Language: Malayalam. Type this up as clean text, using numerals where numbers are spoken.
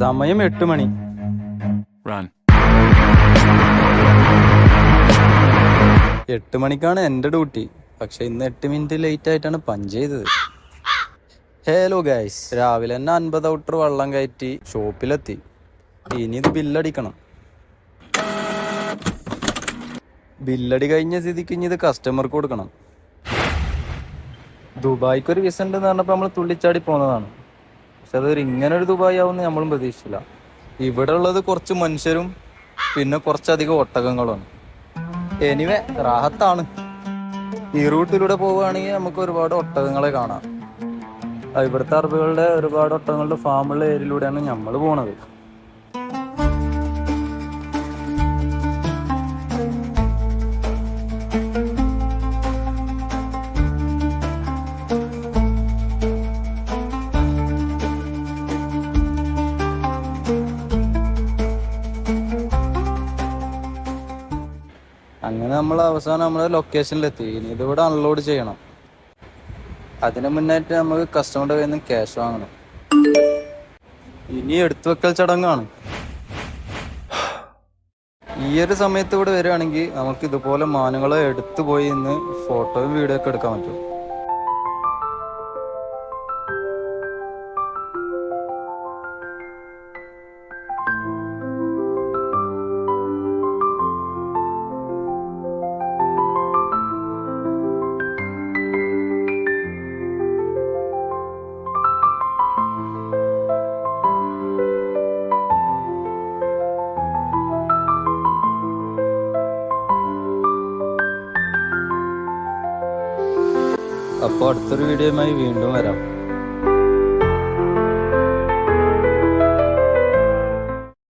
സമയം 8 മണി. Run. 8 മണിക്കാണ് എൻ്റെ ഡ്യൂട്ടി. പക്ഷെ ഇന്ന് 8 മിനിറ്റ് ലേറ്റ് ആയിട്ടാണ് പഞ്ച് ചെയ്തത്. ഹലോ ഗൈസ്, രാവിലെ തന്നെ 50 ഔട്ടർ വെള്ളം കയറ്റി ഷോപ്പിലെത്തി. ഇനി ഇത് ബില്ലടിക്കണം. ബില്ലടി കഴിഞ്ഞ സ്ഥിതിക്ക് ഇനി ഇത് കസ്റ്റമർക്ക് കൊടുക്കണം. ദുബായ്ക്ക് ഒരു വിസ ഉണ്ടെന്ന് പറഞ്ഞപ്പോൾ നമ്മൾ തുള്ളിച്ചാടി പോകുന്നതാണ്. പക്ഷെ അതൊരു ഇങ്ങനൊരു ദുബായ് ആവുമെന്ന് നമ്മളും പ്രതീക്ഷിച്ചില്ല. ഇവിടെ ഉള്ളത് കുറച്ച് മനുഷ്യരും പിന്നെ കുറച്ചധികം ഒട്ടകങ്ങളുമാണ്. എനിവേ റാഹത്താണ്. ഈ റൂട്ടിലൂടെ പോവുകയാണെങ്കിൽ നമുക്ക് ഒരുപാട് ഒട്ടകങ്ങളെ കാണാം. ഇവിടുത്തെ അറബികളുടെ ഒരുപാട് ഒട്ടകങ്ങളുടെ ഫാമുള്ള ഏരിയയിലൂടെയാണ് നമ്മൾ പോണത്. അങ്ങനെ നമ്മൾ അവസാനം നമ്മുടെ ലൊക്കേഷനിലെത്തി. ഇനി ഇതിവിടെ അൺലോഡ് ചെയ്യണം. അതിന് മുന്നായിട്ട് നമുക്ക് കസ്റ്റമറുടെ കയ്യിൽ നിന്ന് ക്യാഷ് വാങ്ങണം. ഇനി എടുത്തു വെക്കൽ ചടങ്ങാണ്. ഈ ഒരു സമയത്ത് ഇവിടെ വരികയാണെങ്കിൽ നമുക്ക് ഇതുപോലെ മാനുകളെ എടുത്തു പോയി ഇന്ന് ഫോട്ടോയും വീഡിയോ ഒക്കെ എടുക്കാൻ പറ്റും. അപ്പോൾ അടുത്തൊരു വീഡിയോയുമായി വീണ്ടും വരാം.